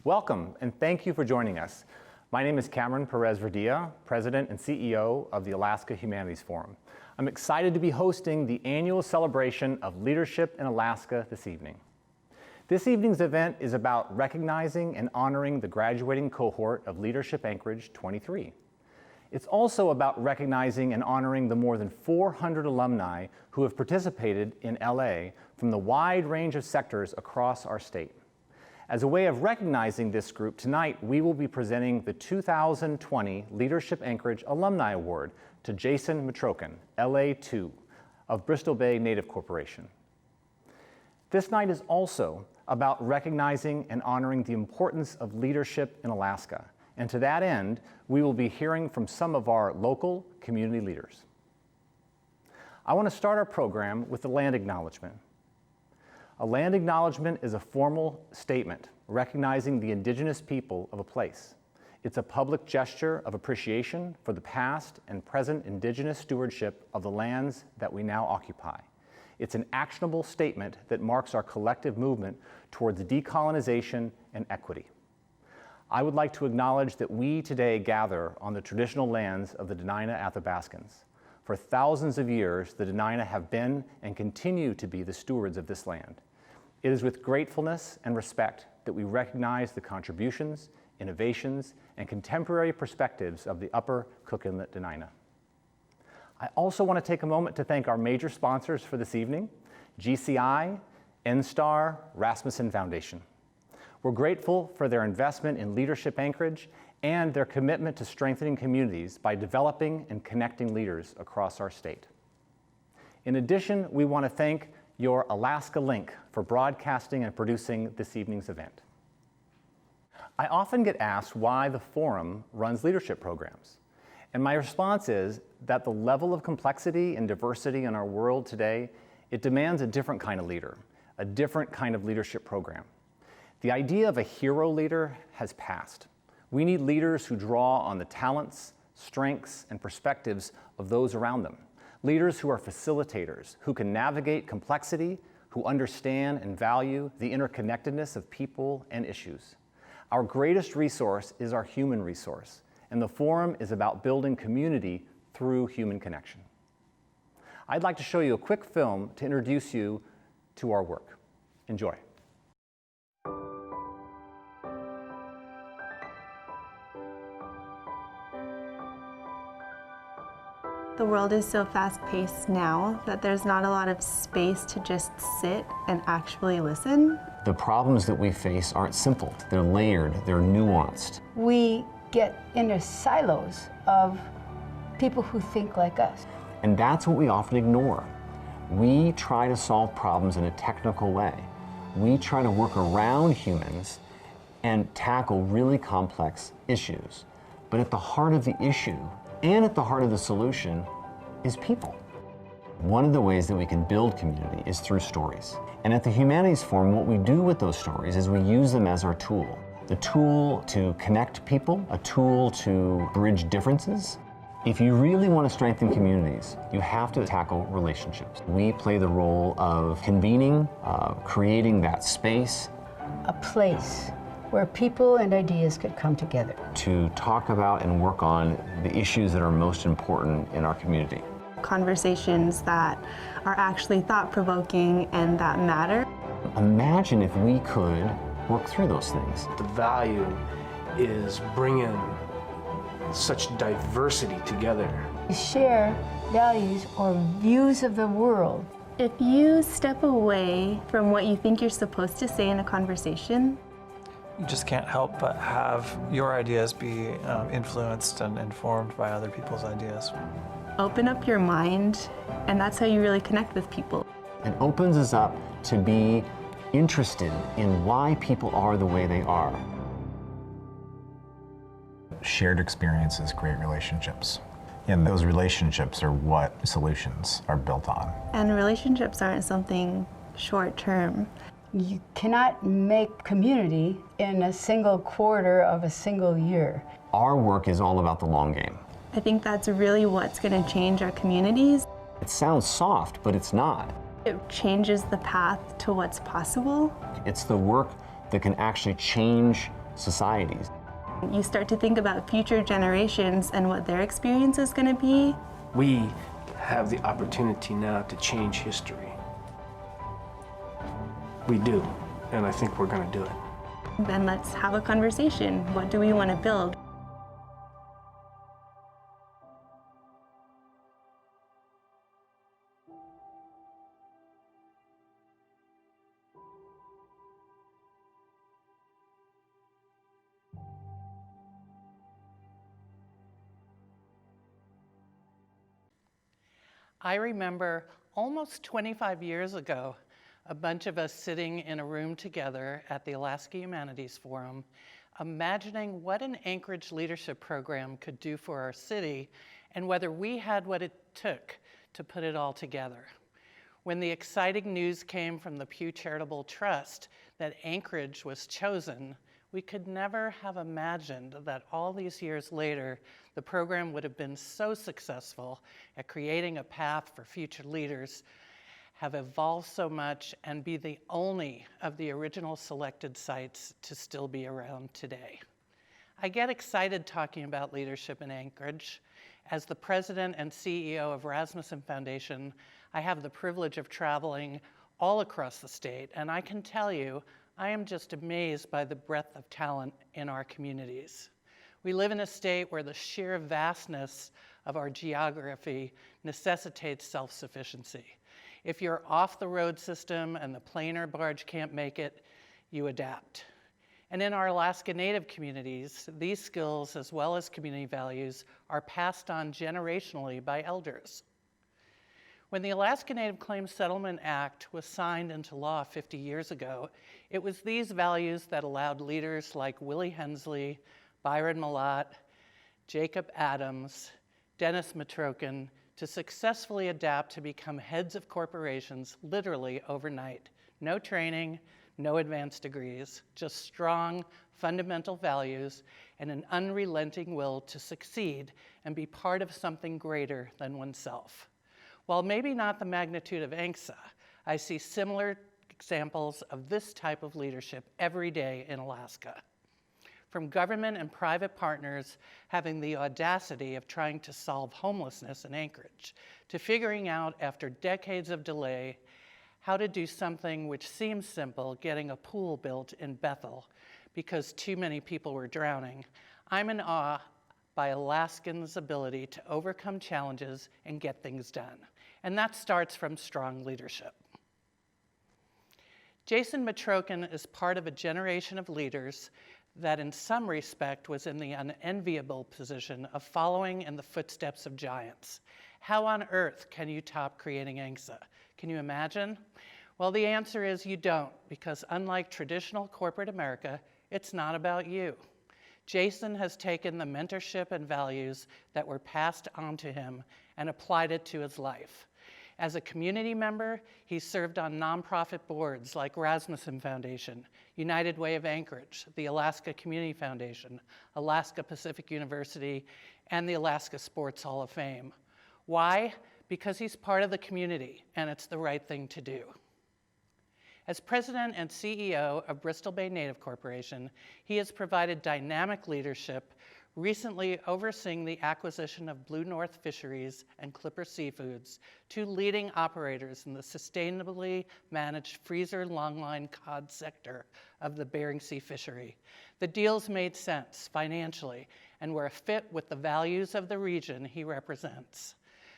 Welcome, and thank you for joining us. My name is Cameron Perez-Verdia, President and CEO of the Alaska Humanities Forum. I'm excited to be hosting the annual celebration of leadership in Alaska this evening. This evening's event is about recognizing and honoring the graduating cohort of Leadership Anchorage 23. It's also about recognizing and honoring the more than 400 alumni who have participated in LA from the wide range of sectors across our state. As a way of recognizing this group, tonight we will be presenting the 2020 Leadership Anchorage Alumni Award to Jason Matrokin, LA2, of Bristol Bay Native Corporation. This night is also about recognizing and honoring the importance of leadership in Alaska. And to that end, we will be hearing from some of our local community leaders. I want to start our program with the land acknowledgement. A land acknowledgement is a formal statement recognizing the indigenous people of a place. It's a public gesture of appreciation for the past and present indigenous stewardship of the lands that we now occupy. It's an actionable statement that marks our collective movement towards decolonization and equity. I would like to acknowledge that we today gather on the traditional lands of the Dena'ina Athabascans. For thousands of years, the Dena'ina have been and continue to be the stewards of this land. It is with gratefulness and respect that we recognize the contributions, innovations, and contemporary perspectives of the Upper Cook Inlet Dena'ina. I also want to take a moment to thank our major sponsors for this evening, GCI, NSTAR, Rasmussen Foundation. We're grateful for their investment in Leadership Anchorage and their commitment to strengthening communities by developing and connecting leaders across our state. In addition, we want to thank your Alaska Link for broadcasting and producing this evening's event. I often get asked why the Forum runs leadership programs. And my response is that the level of complexity and diversity in our world today, it demands a different kind of leader, a different kind of leadership program. The idea of a hero leader has passed. We need leaders who draw on the talents, strengths, and perspectives of those around them. Leaders who are facilitators, who can navigate complexity, who understand and value the interconnectedness of people and issues. Our greatest resource is our human resource, and the Forum is about building community through human connection. I'd like to show you a quick film to introduce you to our work. Enjoy. The world is so fast-paced now that there's not a lot of space to just sit and actually listen. The problems that we face aren't simple. They're layered, they're nuanced. We get into silos of people who think like us. And that's what we often ignore. We try to solve problems in a technical way. We try to work around humans and tackle really complex issues. But at the heart of the issue and at the heart of the solution is people. One of the ways that we can build community is through stories. And at the Humanities Forum, what we do with those stories is we use them as our tool. The tool to connect people, a tool to bridge differences. If you really want to strengthen communities, you have to tackle relationships. We play the role of convening, creating that space. A place where people and ideas could come together. To talk about and work on the issues that are most important in our community. Conversations that are actually thought-provoking and that matter. Imagine if we could work through those things. The value is bringing such diversity together. Share values or views of the world. If you step away from what you think you're supposed to say in a conversation, you just can't help but have your ideas be influenced and informed by other people's ideas. open up your mind, and that's how you really connect with people. It opens us up to be interested in why people are the way they are. Shared experiences create relationships, and those relationships are what solutions are built on. And relationships aren't something short-term. You cannot make community in a single quarter of a single year. Our work is all about the long game. I think that's really what's going to change our communities. It sounds soft, but it's not. It changes the path to what's possible. It's the work that can actually change societies. You start to think about future generations and what their experience is going to be. We have the opportunity now to change history. We do, and I think we're going to do it. Then let's have a conversation. What do we want to build? I remember almost 25 years ago, a bunch of us sitting in a room together at the Alaska Humanities Forum, imagining what an Anchorage leadership program could do for our city and whether we had what it took to put it all together. When the exciting news came from the Pew Charitable Trust that Anchorage was chosen, we could never have imagined that all these years later, the program would have been so successful at creating a path for future leaders, have evolved so much, and be the only of the original selected sites to still be around today. I get excited talking about leadership in Anchorage. As the president and CEO of Rasmussen Foundation, I have the privilege of traveling all across the state, and I can tell you, I am just amazed by the breadth of talent in our communities. We live in a state where the sheer vastness of our geography necessitates self-sufficiency. If you're off the road system and the plane or barge can't make it, you adapt. And in our Alaska Native communities, these skills, as well as community values, are passed on generationally by elders. When the Alaska Native Claims Settlement Act was signed into law 50 years ago, it was these values that allowed leaders like Willie Hensley, Byron Malott, Jacob Adams, Dennis Metrokin to successfully adapt to become heads of corporations literally overnight. No training, no advanced degrees, just strong, fundamental values and an unrelenting will to succeed and be part of something greater than oneself. While maybe not the magnitude of ANCSA, I see similar examples of this type of leadership every day in Alaska. From government and private partners having the audacity of trying to solve homelessness in Anchorage, to figuring out after decades of delay how to do something which seems simple, getting a pool built in Bethel because too many people were drowning, I'm in awe by Alaskans' ability to overcome challenges and get things done. And that starts from strong leadership. Jason Metrokin is part of a generation of leaders that in some respect was in the unenviable position of following in the footsteps of giants. How on earth can you top creating ANCSA? Can you imagine? Well, the answer is you don't, because unlike traditional corporate America, it's not about you. Jason has taken the mentorship and values that were passed on to him and applied it to his life. As a community member, he served on nonprofit boards like Rasmussen Foundation, United Way of Anchorage, the Alaska Community Foundation, Alaska Pacific University, and the Alaska Sports Hall of Fame. Why? Because he's part of the community, and it's the right thing to do. As president and CEO of Bristol Bay Native Corporation, he has provided dynamic leadership, recently overseeing the acquisition of Blue North Fisheries and Clipper Seafoods, two leading operators in the sustainably managed freezer longline cod sector of the Bering Sea fishery. The deals made sense financially and were a fit with the values of the region he represents.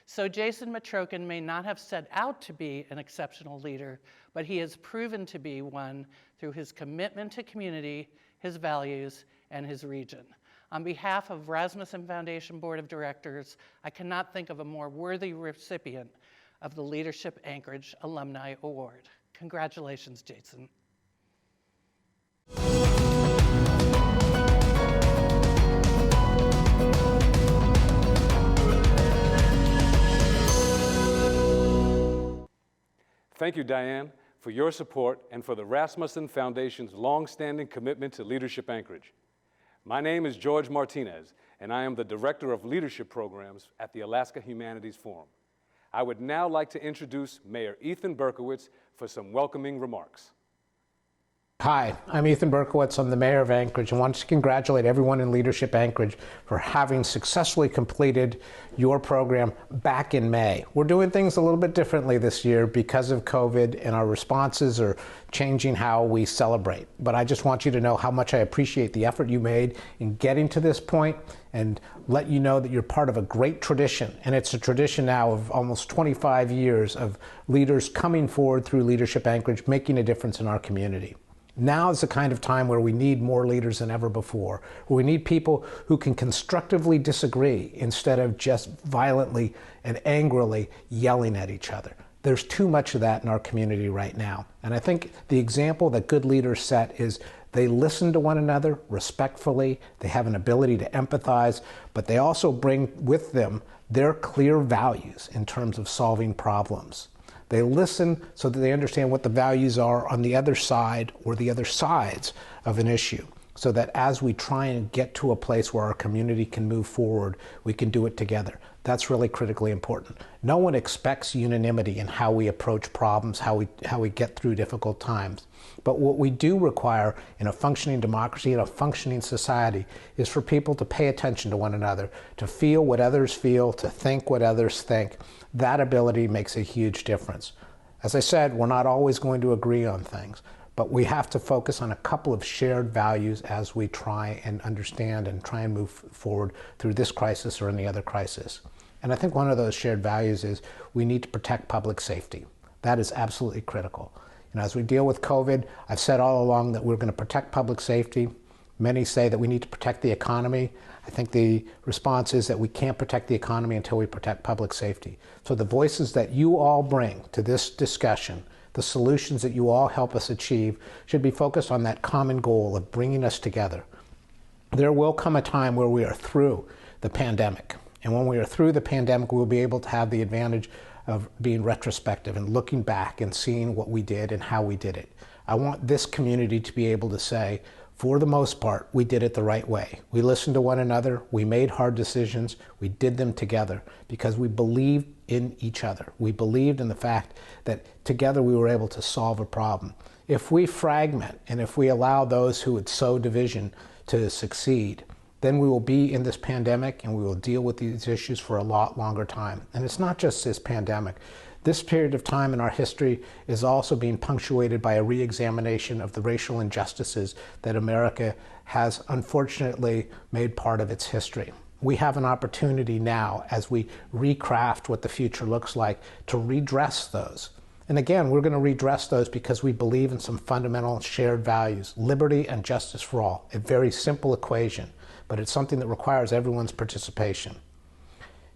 So Jason Metrokin may not have set out to be an exceptional leader, but he has proven to be one through his commitment to community, his values, and his region. On behalf of Rasmussen Foundation Board of Directors, I cannot think of a more worthy recipient of the Leadership Anchorage Alumni Award. Congratulations, Jason. Thank you, Diane, for your support and for the Rasmussen Foundation's long-standing commitment to Leadership Anchorage. My name is George Martinez, and I am the Director of Leadership Programs at the Alaska Humanities Forum. I would now like to introduce Mayor Ethan Berkowitz for some welcoming remarks. Hi, I'm Ethan Berkowitz. I'm the mayor of Anchorage and want to congratulate everyone in Leadership Anchorage for having successfully completed your program back in May. We're doing things a little bit differently this year because of COVID, and our responses are changing how we celebrate. But I just want you to know how much I appreciate the effort you made in getting to this point and let you know that you're part of a great tradition. And it's a tradition now of almost 25 years of leaders coming forward through Leadership Anchorage, making a difference in our community. Now is the kind of time where we need more leaders than ever before, where we need people who can constructively disagree instead of just violently and angrily yelling at each other. There's too much of that in our community right now. And I think the example that good leaders set is they listen to one another respectfully, they have an ability to empathize, but they also bring with them their clear values in terms of solving problems. They listen so that they understand what the values are on the other side or the other sides of an issue, so that as we try and get to a place where our community can move forward, we can do it together. That's really critically important. No one expects unanimity in how we approach problems, how we get through difficult times. But what we do require in a functioning democracy, in a functioning society, is for people to pay attention to one another, to feel what others feel, to think what others think. That ability makes a huge difference. As I said, we're not always going to agree on things, but we have to focus on a couple of shared values as we try and understand and try and move forward through this crisis or any other crisis. And I think one of those shared values is we need to protect public safety. That is absolutely critical. You know, as we deal with COVID, I've said all along that we're going to protect public safety. Many say that we need to protect the economy. I think the response is that we can't protect the economy until we protect public safety. So the voices that you all bring to this discussion, the solutions that you all help us achieve, should be focused on that common goal of bringing us together. There will come a time where we are through the pandemic. And when we are through the pandemic, we'll be able to have the advantage of being retrospective and looking back and seeing what we did and how we did it. I want this community to be able to say, for the most part, we did it the right way. We listened to one another, we made hard decisions, we did them together because we believed in each other. We believed in the fact that together we were able to solve a problem. If we fragment and if we allow those who would sow division to succeed, then we will be in this pandemic and we will deal with these issues for a lot longer time. And it's not just this pandemic. This period of time in our history is also being punctuated by a re-examination of the racial injustices that America has unfortunately made part of its history. We have an opportunity now, as we recraft what the future looks like, to redress those. And again, we're going to redress those because we believe in some fundamental shared values, liberty and justice for all, a very simple equation, but it's something that requires everyone's participation.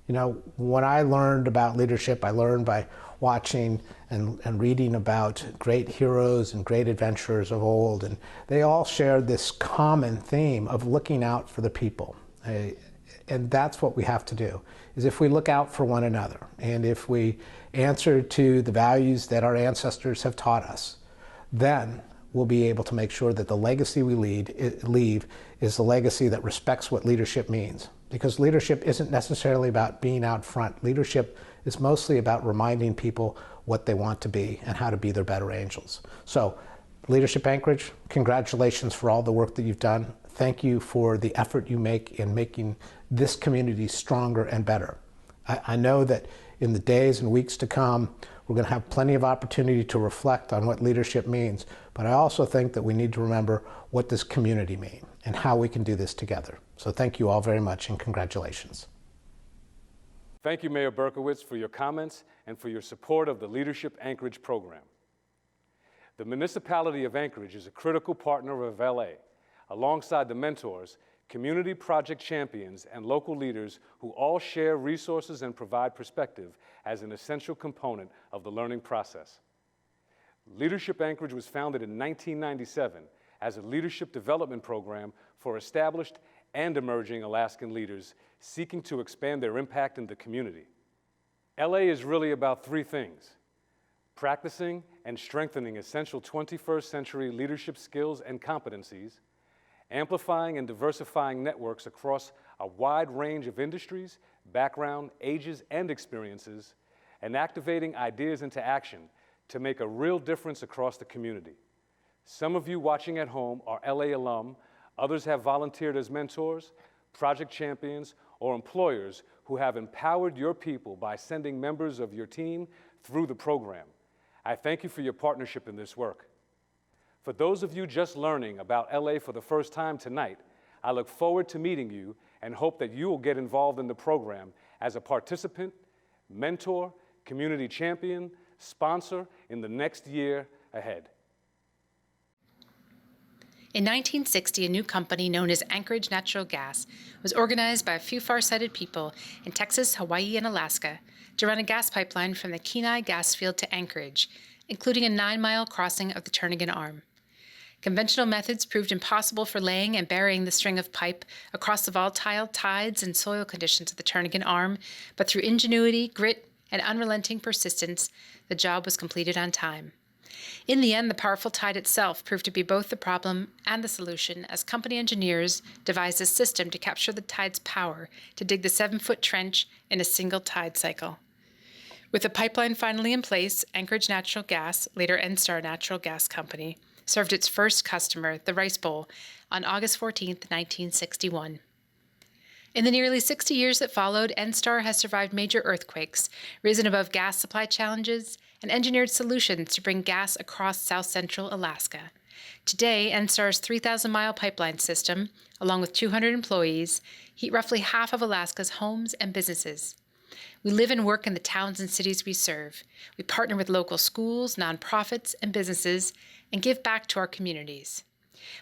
You know, when I learned about leadership, I learned by watching and reading about great heroes and great adventurers of old, and they all shared this common theme of looking out for the people. And that's what we have to do, is if we look out for one another, and if we answer to the values that our ancestors have taught us, then we'll be able to make sure that the legacy we leave is the legacy that respects what leadership means. Because leadership isn't necessarily about being out front. Leadership is mostly about reminding people what they want to be and how to be their better angels. So, Leadership Anchorage, congratulations for all the work that you've done. Thank you for the effort you make in making this community stronger and better. I know that in the days and weeks to come, we're going to have plenty of opportunity to reflect on what leadership means, but I also think that we need to remember what does community mean and how we can do this together. So thank you all very much and congratulations. Thank you, Mayor Berkowitz, for your comments and for your support of the Leadership Anchorage program. The municipality of Anchorage is a critical partner of LA, alongside the mentors, community project champions, and local leaders who all share resources and provide perspective as an essential component of the learning process. Leadership Anchorage was founded in 1997 as a leadership development program for established and emerging Alaskan leaders seeking to expand their impact in the community. LA is really about three things: practicing and strengthening essential 21st century leadership skills and competencies, amplifying and diversifying networks across a wide range of industries, background, ages, and experiences, and activating ideas into action to make a real difference across the community. Some of you watching at home are LA alum, others have volunteered as mentors, project champions, or employers who have empowered your people by sending members of your team through the program. I thank you for your partnership in this work. For those of you just learning about LA for the first time tonight, I look forward to meeting you and hope that you will get involved in the program as a participant, mentor, community champion, sponsor in the next year ahead. In 1960, a new company known as Anchorage Natural Gas was organized by a few far-sighted people in Texas, Hawaii, and Alaska to run a gas pipeline from the Kenai gas field to Anchorage, including a 9-mile crossing of the Turnagain Arm. Conventional methods proved impossible for laying and burying the string of pipe across the volatile tides and soil conditions of the Turnagain Arm, but through ingenuity, grit, and unrelenting persistence, the job was completed on time. In the end, the powerful tide itself proved to be both the problem and the solution, as company engineers devised a system to capture the tide's power to dig the 7-foot trench in a single tide cycle. With the pipeline finally in place, Anchorage Natural Gas, later NSTAR Natural Gas Company, served its first customer, the Rice Bowl, on August 14, 1961. In the nearly 60 years that followed, NSTAR has survived major earthquakes, risen above gas supply challenges, and engineered solutions to bring gas across south-central Alaska. Today, NSTAR's 3,000-mile pipeline system, along with 200 employees, heat roughly half of Alaska's homes and businesses. We live and work in the towns and cities we serve. We partner with local schools, nonprofits, and businesses, and give back to our communities.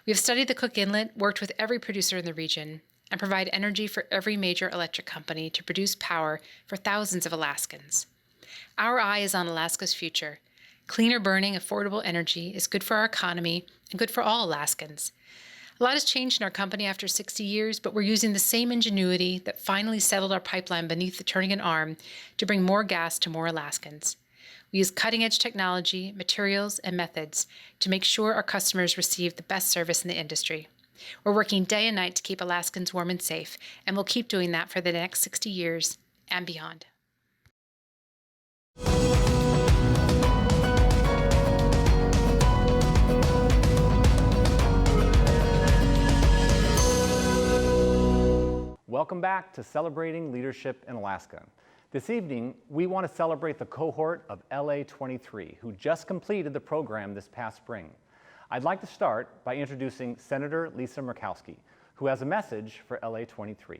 We have studied the Cook Inlet, worked with every producer in the region, and provide energy for every major electric company to produce power for thousands of Alaskans. Our eye is on Alaska's future. Cleaner burning, affordable energy is good for our economy and good for all Alaskans. A lot has changed in our company after 60 years, but we're using the same ingenuity that finally settled our pipeline beneath the Turnagain Arm to bring more gas to more Alaskans. We use cutting-edge technology, materials, and methods to make sure our customers receive the best service in the industry. We're working day and night to keep Alaskans warm and safe, and we'll keep doing that for the next 60 years and beyond. Welcome back to Celebrating Leadership in Alaska. This evening, we want to celebrate the cohort of LA23, who just completed the program this past spring. I'd like to start by introducing Senator Lisa Murkowski, who has a message for LA23.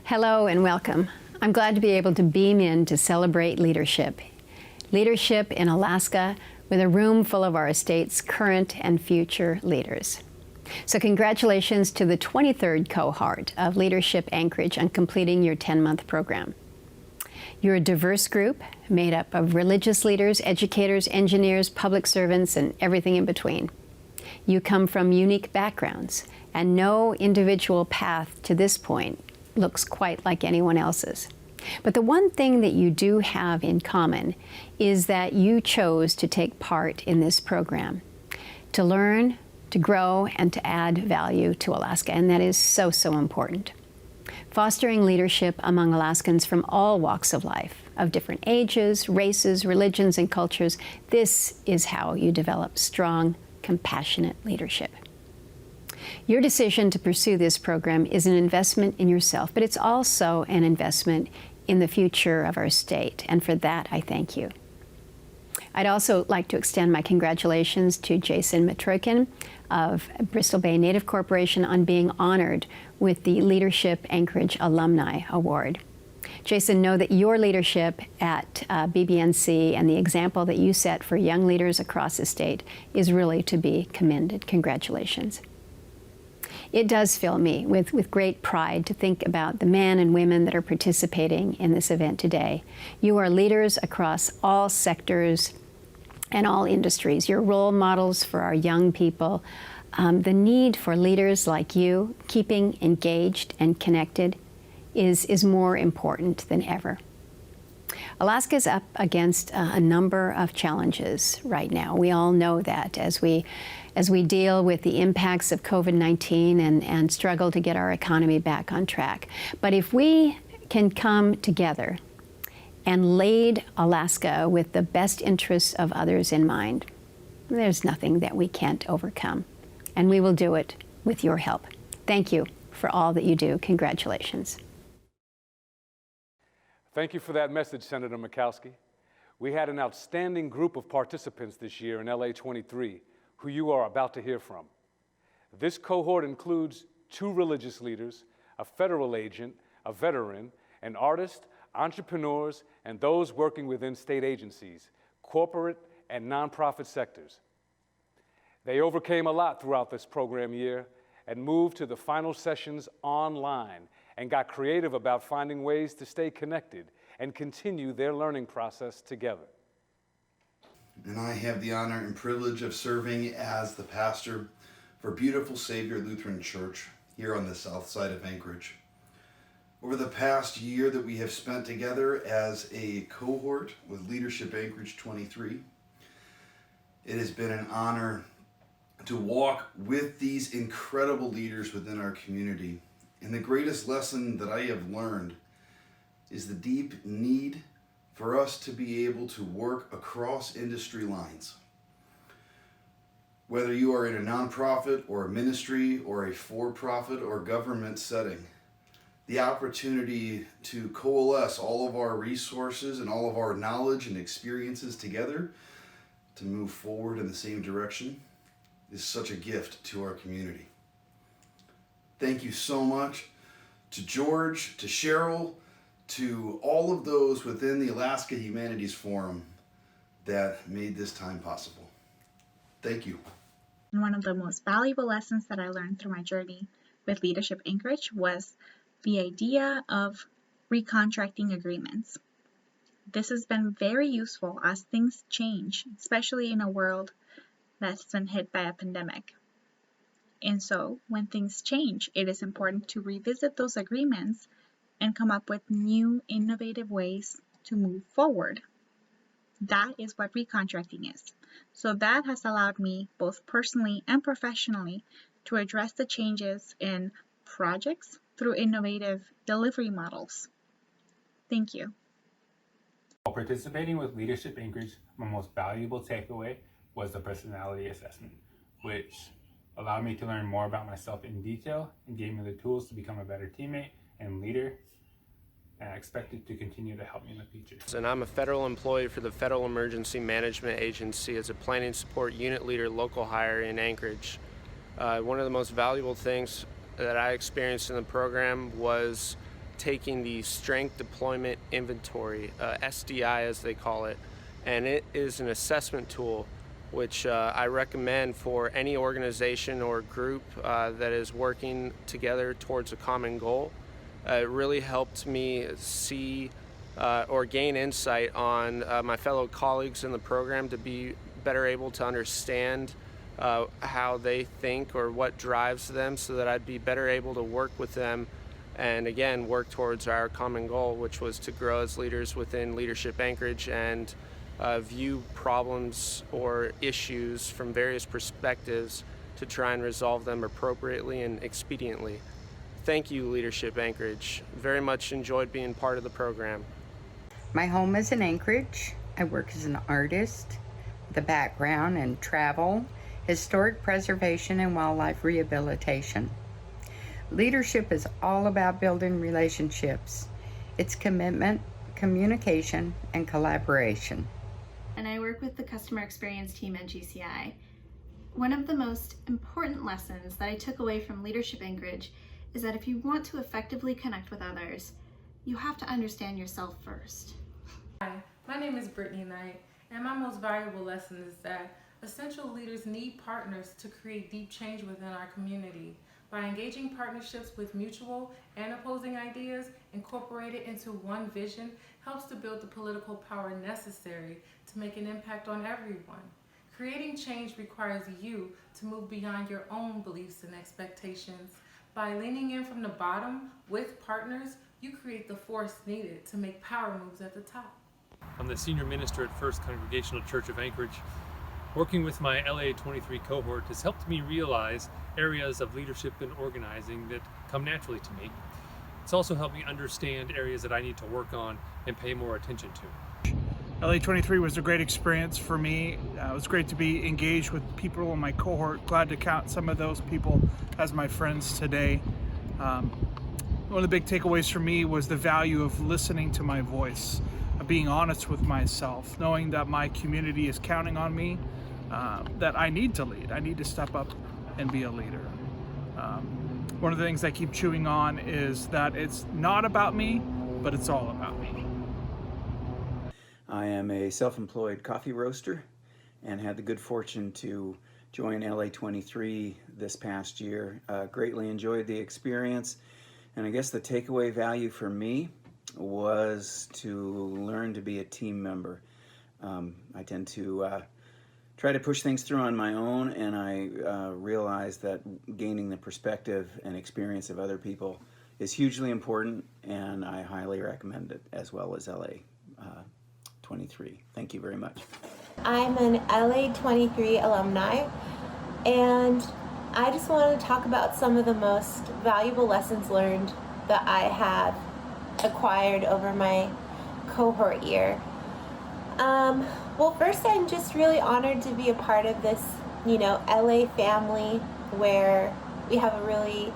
Hello and welcome. I'm glad to be able to beam in to celebrate leadership. Leadership in Alaska with a room full of our state's current and future leaders. So congratulations to the 23rd cohort of Leadership Anchorage on completing your 10-month program. You're a diverse group made up of religious leaders, educators, engineers, public servants, and everything in between. You come from unique backgrounds, and no individual path to this point looks quite like anyone else's. But the one thing that you do have in common is that you chose to take part in this program, to learn, to grow, and to add value to Alaska, and that is so, so important. Fostering leadership among Alaskans from all walks of life, of different ages, races, religions, and cultures, this is how you develop strong, compassionate leadership. Your decision to pursue this program is an investment in yourself, but it's also an investment in the future of our state, and for that, I thank you. I'd also like to extend my congratulations to Jason Matroikin of Bristol Bay Native Corporation on being honored with the Leadership Anchorage Alumni Award. Jason, know that your leadership at BBNC and the example that you set for young leaders across the state is really to be commended. Congratulations. It does fill me with great pride to think about the men and women that are participating in this event today. You are leaders across all sectors and all industries. You're role models for our young people. The need for leaders like you, keeping engaged and connected, is more important than ever. Alaska is up against a number of challenges right now. We all know that as we deal with the impacts of COVID-19 and struggle to get our economy back on track. But if we can come together and laid Alaska with the best interests of others in mind. There's nothing that we can't overcome, and we will do it with your help. Thank you for all that you do. Congratulations. Thank you for that message, Senator Murkowski. We had an outstanding group of participants this year in LA 23, who you are about to hear from. This cohort includes 2 religious leaders, a federal agent, a veteran, an artist, entrepreneurs, and those working within state agencies, corporate and nonprofit sectors. They overcame a lot throughout this program year and moved to the final sessions online and got creative about finding ways to stay connected and continue their learning process together. And I have the honor and privilege of serving as the pastor for Beautiful Savior Lutheran Church here on the south side of Anchorage. Over the past year that we have spent together as a cohort with Leadership Anchorage 23, it has been an honor to walk with these incredible leaders within our community. And the greatest lesson that I have learned is the deep need for us to be able to work across industry lines. Whether you are in a nonprofit or a ministry or a for-profit or government setting, the opportunity to coalesce all of our resources and all of our knowledge and experiences together to move forward in the same direction is such a gift to our community. Thank you so much to George, to Cheryl, to all of those within the Alaska Humanities Forum that made this time possible. Thank you. One of the most valuable lessons that I learned through my journey with Leadership Anchorage was the idea of recontracting agreements. This has been very useful as things change, especially in a world that's been hit by a pandemic. And so when things change, it is important to revisit those agreements and come up with new, innovative ways to move forward. That is what recontracting is. So that has allowed me, both personally and professionally, to address the changes in projects through innovative delivery models. Thank you. While participating with Leadership Anchorage, my most valuable takeaway was the personality assessment, which allowed me to learn more about myself in detail and gave me the tools to become a better teammate and leader, and I expect it to continue to help me in the future. And I'm a federal employee for the Federal Emergency Management Agency as a planning support unit leader local hire in Anchorage. One of the most valuable things that I experienced in the program was taking the Strength Deployment Inventory, SDI as they call it, and it is an assessment tool which I recommend for any organization or group that is working together towards a common goal. It really helped me see or gain insight on my fellow colleagues in the program to be better able to understand how they think or what drives them, so that I'd be better able to work with them and again work towards our common goal, which was to grow as leaders within Leadership Anchorage and view problems or issues from various perspectives to try and resolve them appropriately and expediently. Thank you, Leadership Anchorage. Very much enjoyed being part of the program. My home is in Anchorage. I work as an artist with a background in travel, historic preservation, and wildlife rehabilitation. Leadership is all about building relationships. It's commitment, communication, and collaboration. And I work with the customer experience team at GCI. One of the most important lessons that I took away from Leadership Anchorage is that if you want to effectively connect with others, you have to understand yourself first. Hi, my name is Brittany Knight, and my most valuable lesson is that essential leaders need partners to create deep change within our community. By engaging partnerships with mutual and opposing ideas, incorporated into one vision helps to build the political power necessary to make an impact on everyone. Creating change requires you to move beyond your own beliefs and expectations. By leaning in from the bottom with partners, you create the force needed to make power moves at the top. I'm the senior minister at First Congregational Church of Anchorage. Working with my LA 23 cohort has helped me realize areas of leadership and organizing that come naturally to me. It's also helped me understand areas that I need to work on and pay more attention to. LA23 was a great experience for me. It was great to be engaged with people in my cohort. Glad to count some of those people as my friends today. One of the big takeaways for me was the value of listening to my voice, of being honest with myself, knowing that my community is counting on me, that I need to lead. I need to step up and be a leader. One of the things I keep chewing on is that it's not about me, but it's all about me. I am a self-employed coffee roaster and had the good fortune to join LA23 this past year. Greatly enjoyed the experience, and I guess the takeaway value for me was to learn to be a team member. I tend to try to push things through on my own, and I realized that gaining the perspective and experience of other people is hugely important, and I highly recommend it, as well as LA23. Thank you very much. I'm an LA23 alumni, and I just want to talk about some of the most valuable lessons learned that I have acquired over my cohort year. Well, first, I'm just really honored to be a part of this, LA family, where we have a really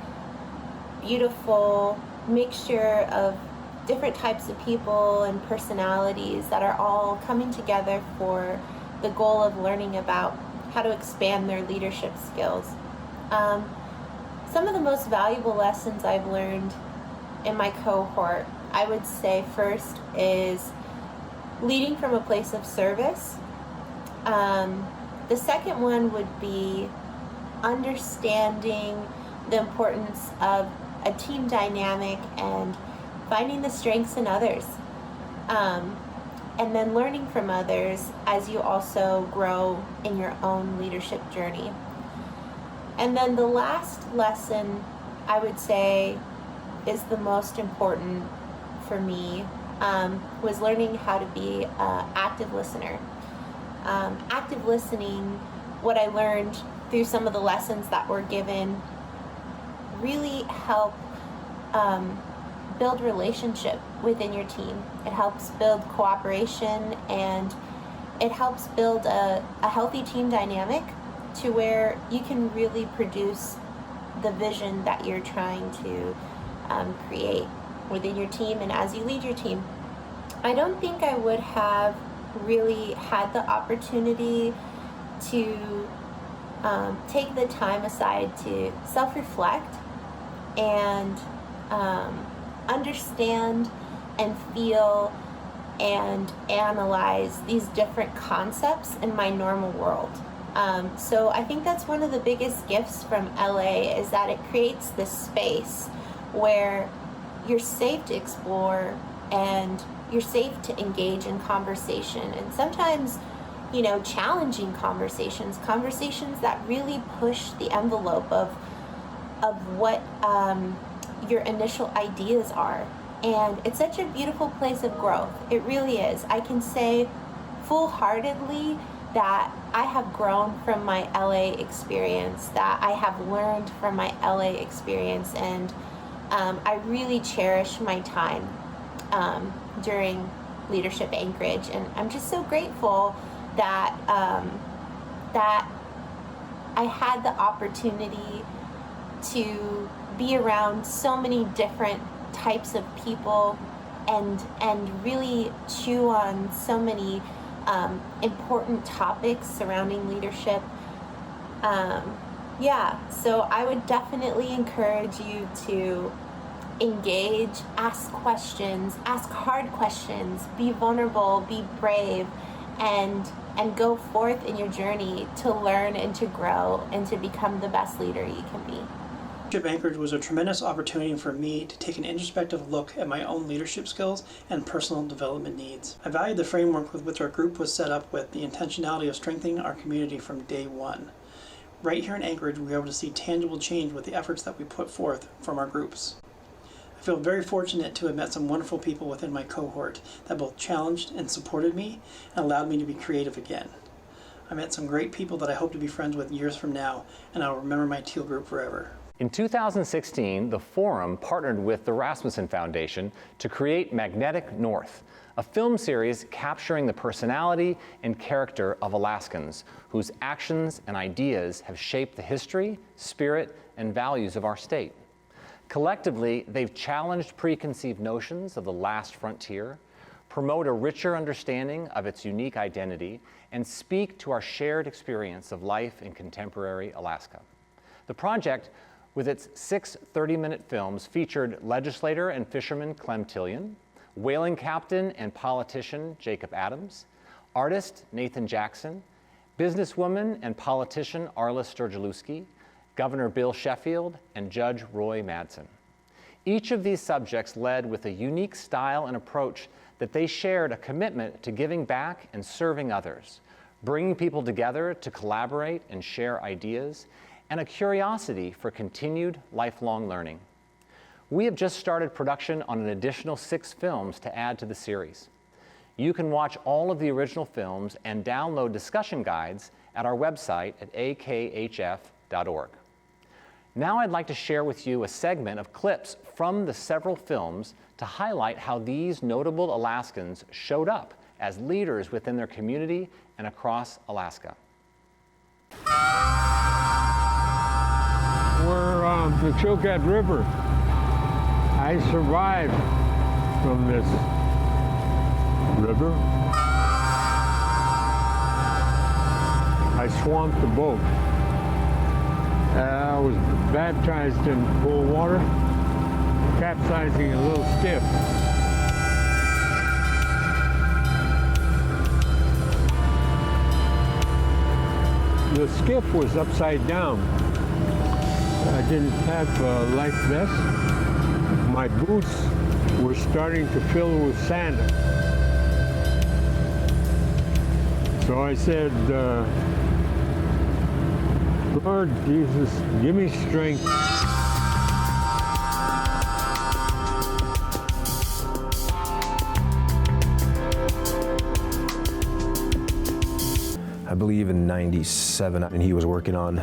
beautiful mixture of different types of people and personalities that are all coming together for the goal of learning about how to expand their leadership skills. Some of the most valuable lessons I've learned in my cohort, I would say first is leading from a place of service. The second one would be understanding the importance of a team dynamic and finding the strengths in others. And then learning from others as you also grow in your own leadership journey. And then the last lesson I would say is the most important for me was learning how to be an active listener. Active listening, what I learned through some of the lessons that were given, really help build relationship within your team. It helps build cooperation, and it helps build a healthy team dynamic to where you can really produce the vision that you're trying to create within your team and as you lead your team. I don't think I would have really had the opportunity to take the time aside to self-reflect and understand and feel and analyze these different concepts in my normal world. So I think that's one of the biggest gifts from LA, is that it creates this space where you're safe to explore and you're safe to engage in conversation, and sometimes, challenging conversations that really push the envelope of what your initial ideas are. And it's such a beautiful place of growth. It really is. I can say full-heartedly that I have grown from my LA experience, that I have learned from my LA experience, and I really cherish my time during Leadership Anchorage, and I'm just so grateful that that I had the opportunity to be around so many different types of people and really chew on so many important topics surrounding leadership. So I would definitely encourage you to engage, ask questions, ask hard questions, be vulnerable, be brave, and go forth in your journey to learn and to grow and to become the best leader you can be. Leadership Anchorage was a tremendous opportunity for me to take an introspective look at my own leadership skills and personal development needs. I valued the framework with which our group was set up, with the intentionality of strengthening our community from day one. Right here in Anchorage, we were able to see tangible change with the efforts that we put forth from our groups. I feel very fortunate to have met some wonderful people within my cohort that both challenged and supported me and allowed me to be creative again. I met some great people that I hope to be friends with years from now, and I'll remember my Teal group forever. In 2016, the Forum partnered with the Rasmussen Foundation to create Magnetic North, a film series capturing the personality and character of Alaskans, whose actions and ideas have shaped the history, spirit, and values of our state. Collectively, they've challenged preconceived notions of the last frontier, promote a richer understanding of its unique identity, and speak to our shared experience of life in contemporary Alaska. The project, with its 6 30-minute films, featured legislator and fisherman Clem Tillion, whaling captain and politician Jacob Adams, artist Nathan Jackson, businesswoman and politician Arla Sturgielewski, Governor Bill Sheffield, and Judge Roy Madsen. Each of these subjects led with a unique style and approach that they shared a commitment to giving back and serving others, bringing people together to collaborate and share ideas, and a curiosity for continued lifelong learning. We have just started production on an additional 6 films to add to the series. You can watch all of the original films and download discussion guides at our website at akhf.org. Now I'd like to share with you a segment of clips from the several films to highlight how these notable Alaskans showed up as leaders within their community and across Alaska. We're on the Chilkat River. I survived from this river. I swamped the boat. I was baptized in cold water, capsizing a little stiff. The skiff was upside down. I didn't have a life vest. My boots were starting to fill with sand. So I said, Lord Jesus, give me strength. I believe in '97, and he was working on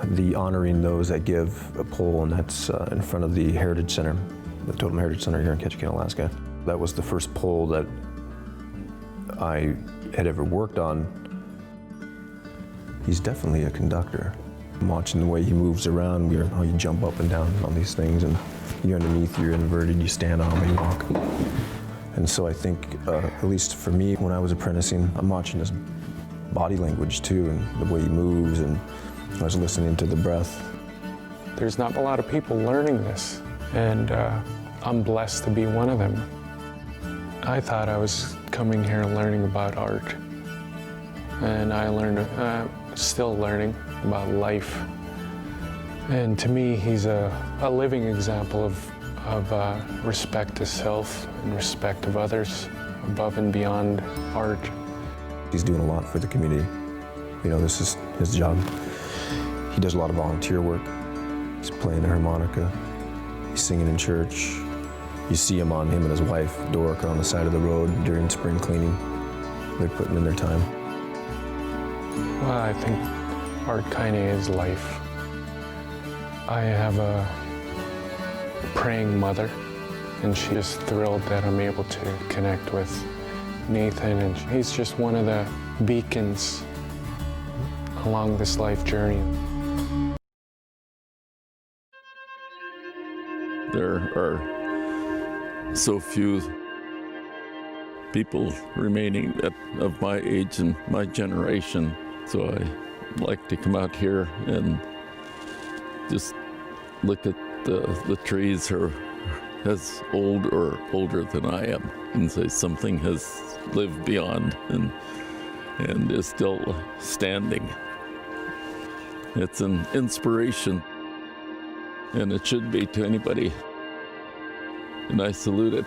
the honoring those that give a pole, and that's in front of the Heritage Center, the Totem Heritage Center here in Ketchikan, Alaska. That was the first pole that I had ever worked on. He's definitely a conductor. I'm watching the way he moves around, how you jump up and down on these things, and you're underneath, you're inverted, you stand on them, you walk. And so I think, at least for me, when I was apprenticing, I'm watching his body language too, and the way he moves, and I was listening to the breath. There's not a lot of people learning this, and I'm blessed to be one of them. I thought I was coming here learning about art, and I learned, still learning about life. And to me, he's a living example of respect to self and respect of others, above and beyond art. He's doing a lot for the community. You know, this is his job. He does a lot of volunteer work. He's playing the harmonica. He's singing in church. You see him and his wife, Dork, on the side of the road during spring cleaning. They're putting in their time. Well, I think art kind of is life. I have a praying mother, and she's thrilled that I'm able to connect with Nathan, and he's just one of the beacons along this life journey. There are so few people remaining of my age and my generation, so I like to come out here and just look at the trees are as old or older than I am, and say something has lived beyond and is still standing. It's an inspiration, and it should be to anybody, and I salute it.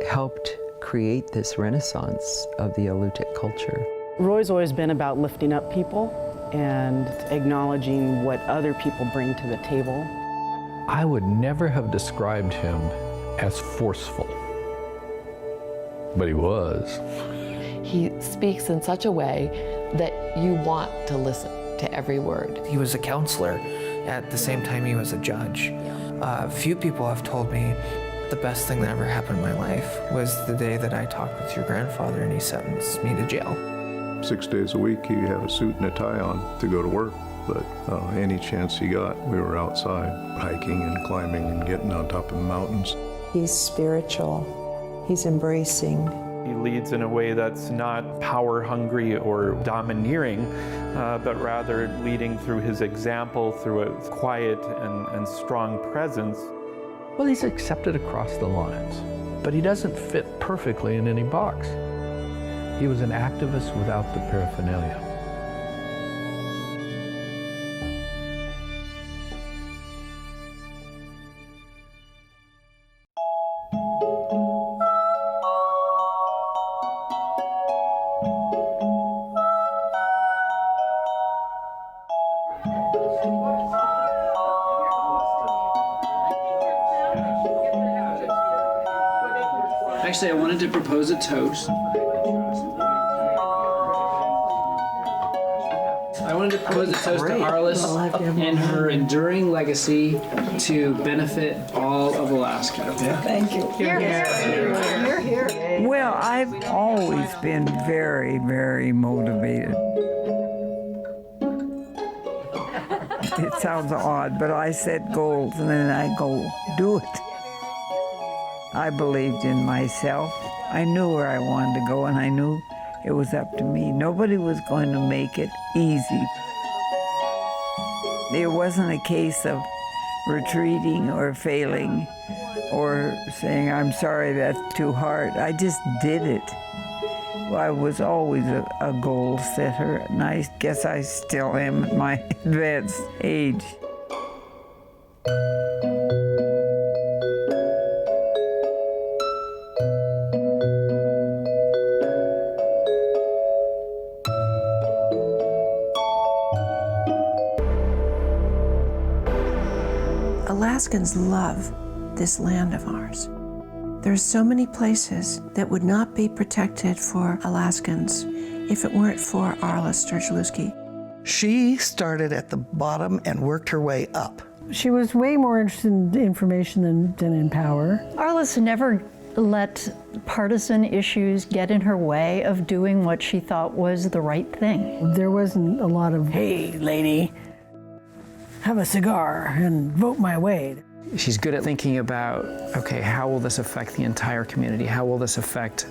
Helped create this renaissance of the Alutiiq culture. Roy's always been about lifting up people and acknowledging what other people bring to the table. I would never have described him as forceful, but he was. He speaks in such a way that you want to listen to every word. He was a counselor at the same time he was a judge. Few people have told me the best thing that ever happened in my life was the day that I talked with your grandfather and he sentenced me to jail. 6 days a week he had a suit and a tie on to go to work, but any chance he got, we were outside hiking and climbing and getting on top of the mountains. He's spiritual, he's embracing. He leads in a way that's not power-hungry or domineering, but rather leading through his example, through a quiet and strong presence. Well, he's accepted across the lines, but he doesn't fit perfectly in any box. He was an activist without the paraphernalia. Actually, I wanted to propose a toast. I wanted to propose a toast to Arliss and her enduring legacy to benefit all of Alaska. Thank you. Here, here. Here. Well, I've always been very, very motivated. It sounds odd, but I set goals and then I go do it. I believed in myself. I knew where I wanted to go, and I knew it was up to me. Nobody was going to make it easy. It wasn't a case of retreating or failing or saying, I'm sorry, that's too hard. I just did it. I was always a goal setter, and I guess I still am at my advanced age. Alaskans love this land of ours. There are so many places that would not be protected for Alaskans if it weren't for Arliss Sturgeluski. She started at the bottom and worked her way up. She was way more interested in information than in power. Arliss never let partisan issues get in her way of doing what she thought was the right thing. There wasn't a lot of, hey, lady, have a cigar and vote my way. She's good at thinking about, okay, how will this affect the entire community? How will this affect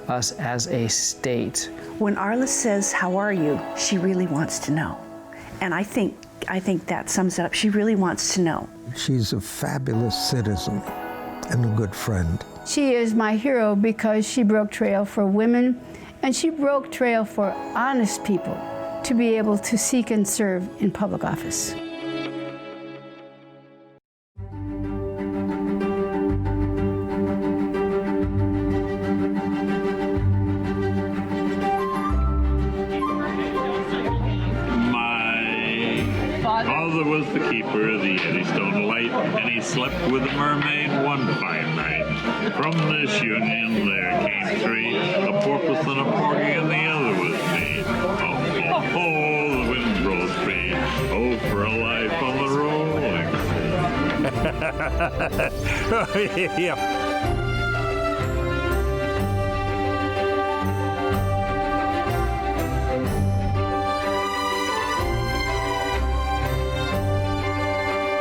us as a state? When Arliss says, how are you, she really wants to know. And I think that sums it up. She really wants to know. She's a fabulous citizen and a good friend. She is my hero because she broke trail for women, and she broke trail for honest people to be able to seek and serve in public office. Father was the keeper of the Eddystone Light, and he slept with a mermaid one fine night. From this union there came three, a porpoise and a porgy, and the other was me. Oh, the wind blows free. Oh, for a life on the rolling sea. Yeah.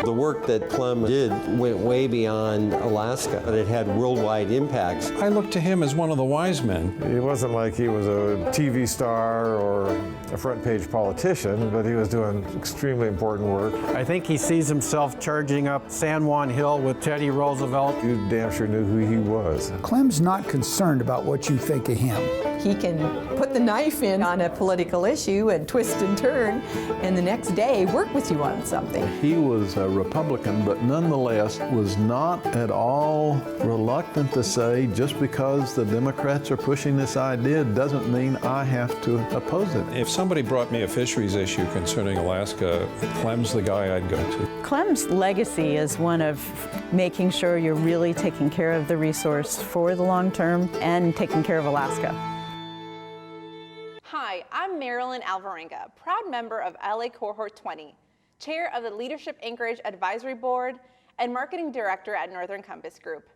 The work that Clem did went way beyond Alaska, and it had worldwide impacts. I look to him as one of the wise men. It wasn't like he was a TV star or a front-page politician, but he was doing extremely important work. I think he sees himself charging up San Juan Hill with Teddy Roosevelt. You damn sure knew who he was. Clem's not concerned about what you think of him. He can put the knife in on a political issue and twist and turn, and the next day work with you on something. He was a Republican, but nonetheless was not at all reluctant reluctant to say just because the Democrats are pushing this idea doesn't mean I have to oppose it. If somebody brought me a fisheries issue concerning Alaska, Clem's the guy I'd go to. Clem's legacy is one of making sure you're really taking care of the resource for the long term and taking care of Alaska. Hi, I'm Marilyn Alvarenga, proud member of LA Cohort 20, chair of the Leadership Anchorage Advisory Board, and marketing director at Northern Compass Group.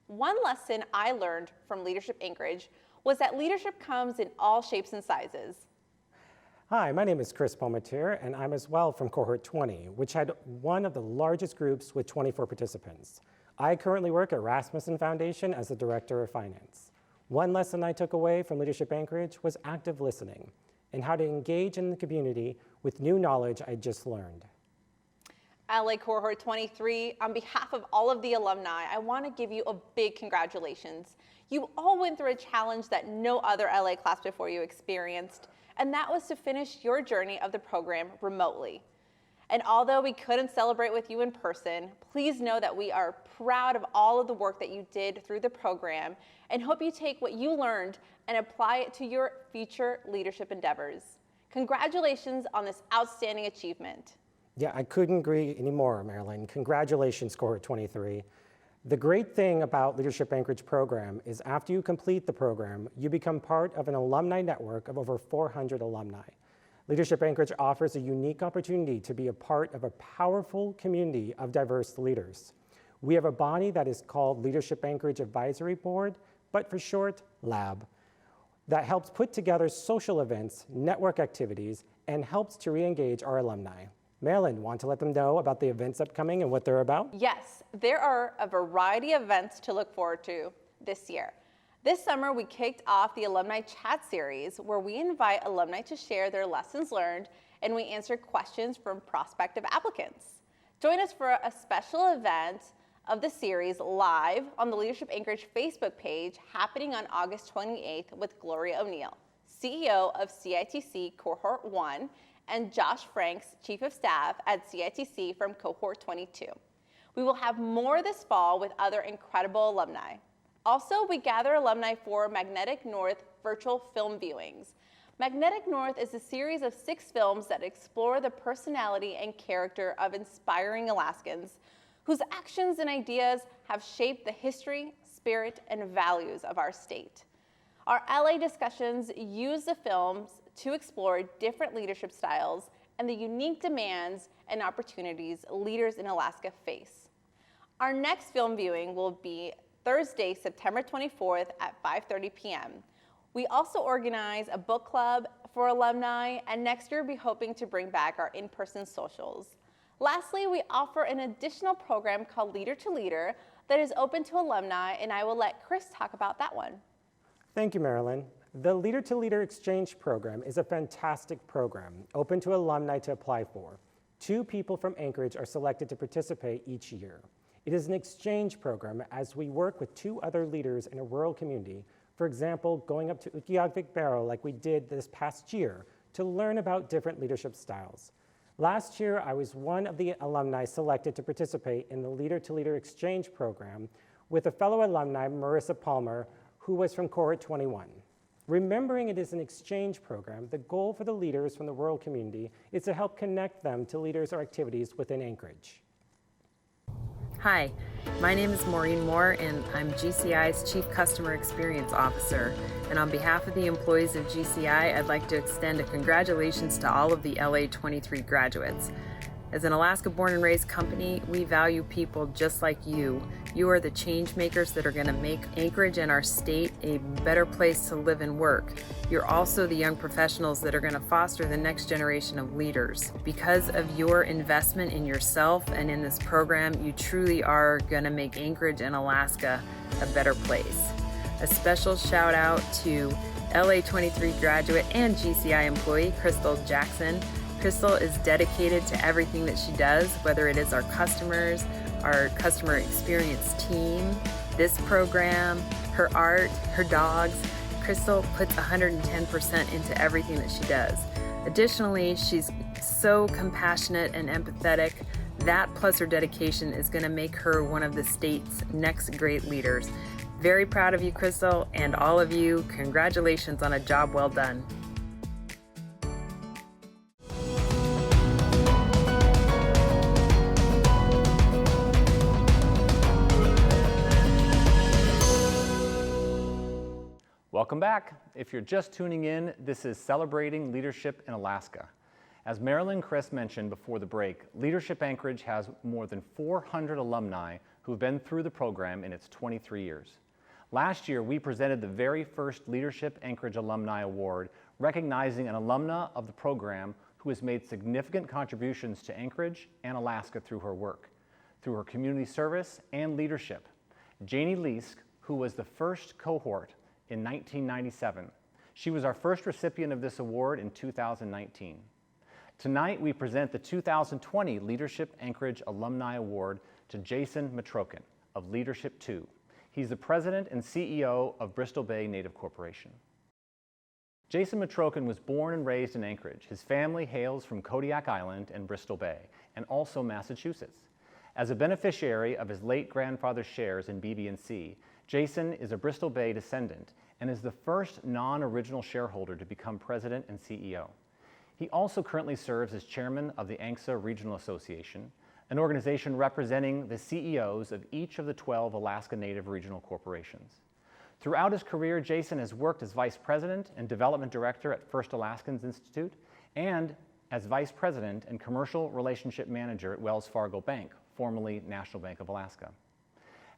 One lesson I learned from Leadership Anchorage was that leadership comes in all shapes and sizes. Hi, my name is Chris Palmatier, and I'm as well from Cohort 20, which had one of the largest groups with 24 participants. I currently work at Rasmussen Foundation as the Director of Finance. One lesson I took away from Leadership Anchorage was active listening and how to engage in the community with new knowledge I just learned. LA Cohort 23, on behalf of all of the alumni, I want to give you a big congratulations. You all went through a challenge that no other LA class before you experienced, and that was to finish your journey of the program remotely. And although we couldn't celebrate with you in person, please know that we are proud of all of the work that you did through the program and hope you take what you learned and apply it to your future leadership endeavors. Congratulations on this outstanding achievement. Yeah, I couldn't agree anymore, Marilyn. Congratulations, Cohort 23. The great thing about Leadership Anchorage program is after you complete the program, you become part of an alumni network of over 400 alumni. Leadership Anchorage offers a unique opportunity to be a part of a powerful community of diverse leaders. We have a body that is called Leadership Anchorage Advisory Board, but for short, LAB, that helps put together social events, network activities, and helps to re-engage our alumni. Marilyn, want to let them know about the events upcoming and what they're about? Yes, there are a variety of events to look forward to this year. This summer, we kicked off the Alumni Chat Series, where we invite alumni to share their lessons learned, and we answer questions from prospective applicants. Join us for a special event of the series live on the Leadership Anchorage Facebook page happening on August 28th with Gloria O'Neill, CEO of CITC Cohort 1, and Josh Franks, Chief of Staff at CITC from Cohort 22. We will have more this fall with other incredible alumni. Also, we gather alumni for Magnetic North virtual film viewings. Magnetic North is a series of 6 films that explore the personality and character of inspiring Alaskans whose actions and ideas have shaped the history, spirit, and values of our state. Our LA discussions use the films to explore different leadership styles and the unique demands and opportunities leaders in Alaska face. Our next film viewing will be Thursday, September 24th at 5:30 p.m. We also organize a book club for alumni, and next year we'll be hoping to bring back our in-person socials. Lastly, we offer an additional program called Leader to Leader that is open to alumni, and I will let Chris talk about that one. Thank you, Marilyn. The Leader to Leader Exchange Program is a fantastic program, open to alumni to apply for. 2 people from Anchorage are selected to participate each year. It is an exchange program as we work with 2 other leaders in a rural community, for example, going up to Utqiagvik Barrow like we did this past year to learn about different leadership styles. Last year, I was one of the alumni selected to participate in the Leader to Leader Exchange Program with a fellow alumni, Marissa Palmer, who was from Cohort 21. Remembering it is an exchange program, the goal for the leaders from the rural community is to help connect them to leaders or activities within Anchorage. Hi, my name is Maureen Moore, and I'm GCI's Chief Customer Experience Officer. And on behalf of the employees of GCI, I'd like to extend a congratulations to all of the LA 23 graduates. As an Alaska-born and raised company, we value people just like you. You are the change makers that are going to make Anchorage and our state a better place to live and work. You're also the young professionals that are going to foster the next generation of leaders. Because of your investment in yourself and in this program, you truly are going to make Anchorage and Alaska a better place. A special shout out to LA 23 graduate and GCI employee Crystal Jackson. Crystal is dedicated to everything that she does, whether it is our customers, our customer experience team, this program, her art, her dogs. Crystal puts 110% into everything that she does. Additionally, she's so compassionate and empathetic That plus her dedication is going to make her one of the state's next great leaders. Very proud of you, Crystal, and all of you. Congratulations on a job well done. Welcome back. If you're just tuning in, this is Celebrating Leadership in Alaska. As Marilyn and Chris mentioned before the break, Leadership Anchorage has more than 400 alumni who've been through the program in its 23 years. Last year, we presented the very first Leadership Anchorage Alumni Award, recognizing an alumna of the program who has made significant contributions to Anchorage and Alaska through her work, through her community service and leadership. Janie Leask, who was the first cohort in 1997. She was our first recipient of this award in 2019. Tonight, we present the 2020 Leadership Anchorage Alumni Award to Jason Matrokin of Leadership 2. He's the president and CEO of Bristol Bay Native Corporation. Jason Matrokin was born and raised in Anchorage. His family hails from Kodiak Island and Bristol Bay, and also Massachusetts. As a beneficiary of his late grandfather's shares in BB&C, Jason is a Bristol Bay descendant and is the first non-original shareholder to become president and CEO. He also currently serves as chairman of the ANCSA Regional Association, an organization representing the CEOs of each of the 12 Alaska Native regional corporations. Throughout his career, Jason has worked as vice president and development director at First Alaskans Institute and as vice president and commercial relationship manager at Wells Fargo Bank, formerly National Bank of Alaska.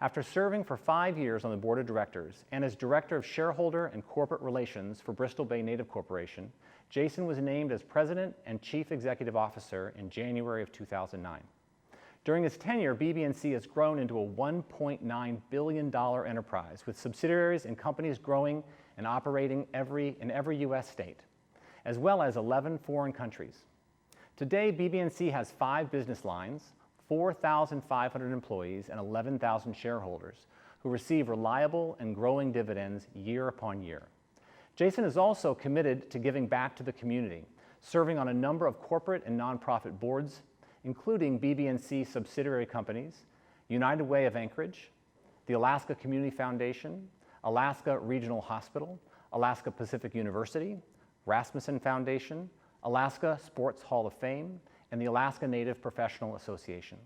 After serving for 5 years on the board of directors and as director of shareholder and corporate relations for Bristol Bay Native Corporation, Jason was named as president and chief executive officer in January of 2009. During his tenure, BB&C has grown into a $1.9 billion enterprise with subsidiaries and companies growing and operating in every U.S. state, as well as 11 foreign countries. Today, BB&C has 5 business lines, 4,500 employees, and 11,000 shareholders who receive reliable and growing dividends year upon year. Jason is also committed to giving back to the community, serving on a number of corporate and nonprofit boards, including BB&C subsidiary companies, United Way of Anchorage, the Alaska Community Foundation, Alaska Regional Hospital, Alaska Pacific University, Rasmussen Foundation, Alaska Sports Hall of Fame, and the Alaska Native Professional Association.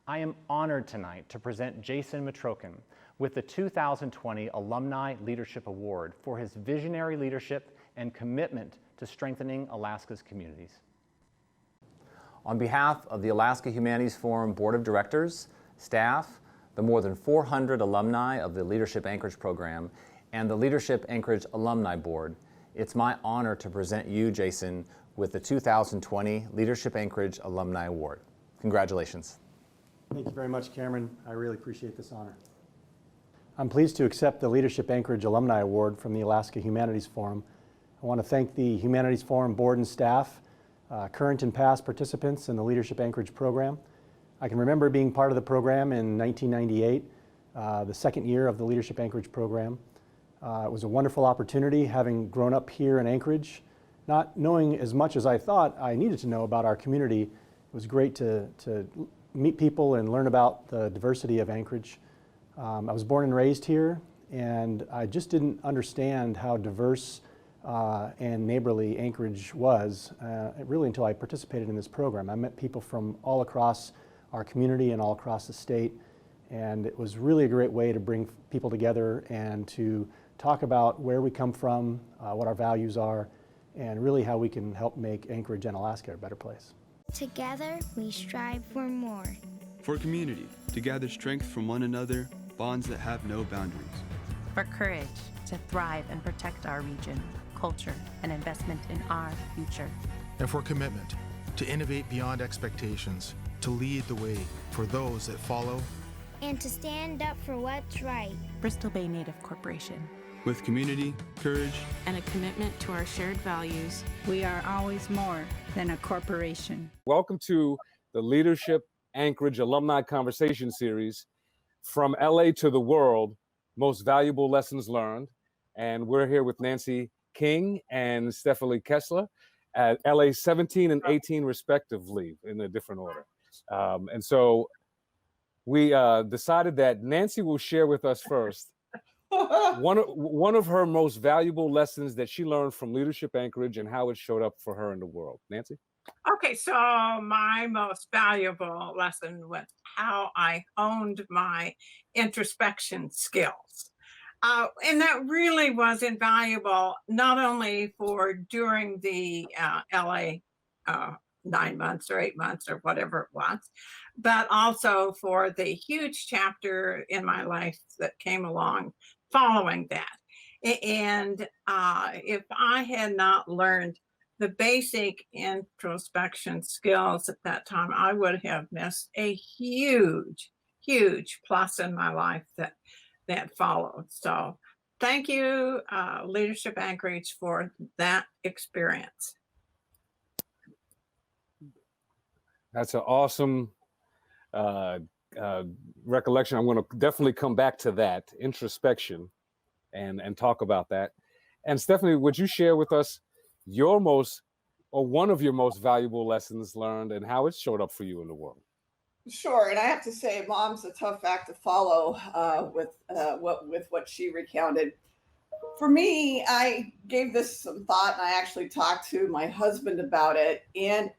I am honored tonight to present Jason Matrokin with the 2020 Alumni Leadership Award for his visionary leadership and commitment to strengthening Alaska's communities. On behalf of the Alaska Humanities Forum Board of Directors, staff, the more than 400 alumni of the Leadership Anchorage program, and the Leadership Anchorage Alumni Board, it's my honor to present you, Jason, with the 2020 Leadership Anchorage Alumni Award. Congratulations. Thank you very much, Cameron. I really appreciate this honor. I'm pleased to accept the Leadership Anchorage Alumni Award from the Alaska Humanities Forum. I want to thank the Humanities Forum board and staff, current and past participants in the Leadership Anchorage program. I can remember being part of the program in 1998, the second year of the Leadership Anchorage program. It was a wonderful opportunity, having grown up here in Anchorage, not knowing as much as I thought I needed to know about our community. It was great to meet people and learn about the diversity of Anchorage. I was born and raised here, and I just didn't understand how diverse and neighborly Anchorage was, really until I participated in this program. I met people from all across our community and all across the state, and it was really a great way to bring people together and to talk about where we come from, what our values are, and really how we can help make Anchorage and Alaska a better place. Together, we strive for more. For community, to gather strength from one another, bonds that have no boundaries. For courage, to thrive and protect our region, culture, and investment in our future. And for commitment, to innovate beyond expectations, to lead the way for those that follow. And to stand up for what's right. Bristol Bay Native Corporation. With community, courage, and a commitment to our shared values, we are always more than a corporation. Welcome to the Leadership Anchorage Alumni Conversation Series, From LA to the World, Most Valuable Lessons Learned. And we're here with Nancy King and Stephanie Kessler at LA 17 and 18 respectively, in a different order. And so we decided that Nancy will share with us first one of her most valuable lessons that she learned from Leadership Anchorage and how it showed up for her in the world. Nancy? Okay, so my most valuable lesson was how I honed my introspection skills. And that really was invaluable, not only for during the LA 9 months or 8 months or whatever it was, but also for the huge chapter in my life that came along following that. And if I had not learned the basic introspection skills at that time, I would have missed a huge, huge plus in my life that followed. So thank you, Leadership Anchorage, for that experience. That's an awesome recollection. I'm going to definitely come back to that introspection and talk about that. And Stephanie, would you share with us your most or one of your most valuable lessons learned and how it showed up for you in the world? Sure, and I have to say, Mom's a tough act to follow with what she recounted. For me, I gave this some thought, and I actually talked to my husband about it. And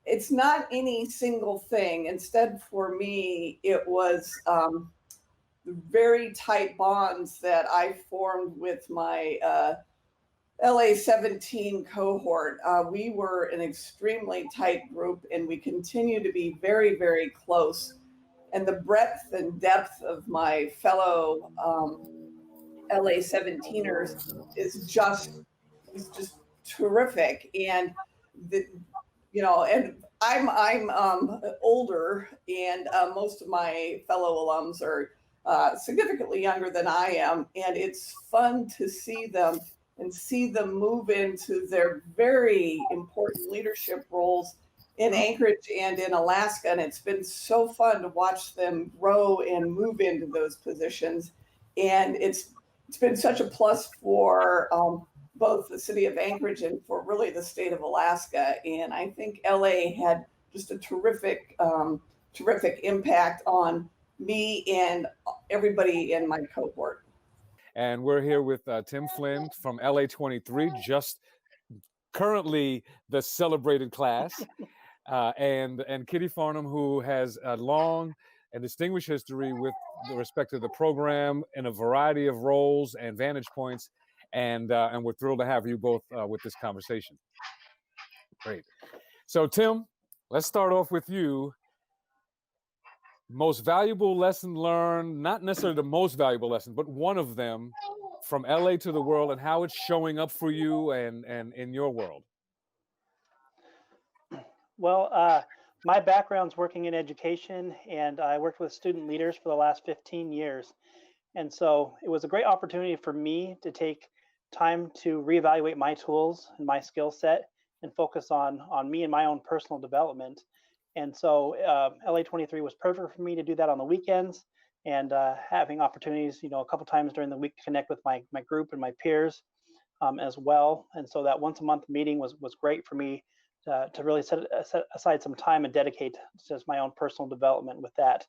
it's not any single thing. Instead, for me, it was very tight bonds that I formed with my LA 17 cohort. We were an extremely tight group, and we continue to be very, very close. And the breadth and depth of my fellow LA 17ers is just terrific. And and I'm older, and most of my fellow alums are significantly younger than I am, and it's fun to see them move into their very important leadership roles in Anchorage and in Alaska. And it's been so fun to watch them grow and move into those positions. And it's been such a plus for both the city of Anchorage and for really the state of Alaska. And I think LA had just a terrific impact on me and everybody in my cohort. And we're here with Tim Flynn from LA 23, just currently the celebrated class, and Kitty Farnham, who has a long and distinguished history with respect to the program in a variety of roles and vantage points. And we're thrilled to have you both with this conversation. Great. So Tim, let's start off with you. Most valuable lesson learned, not necessarily the most valuable lesson, but one of them from LA to the world, and how it's showing up for you and in your world. Well, my background's working in education, and I worked with student leaders for the last 15 years. And so it was a great opportunity for me to take time to reevaluate my tools and my skill set and focus on me and my own personal development. And so LA 23 was perfect for me to do that on the weekends, and having opportunities, a couple times during the week to connect with my group and my peers as well. And so that once a month meeting was great for me to really set aside some time and dedicate to just my own personal development with that.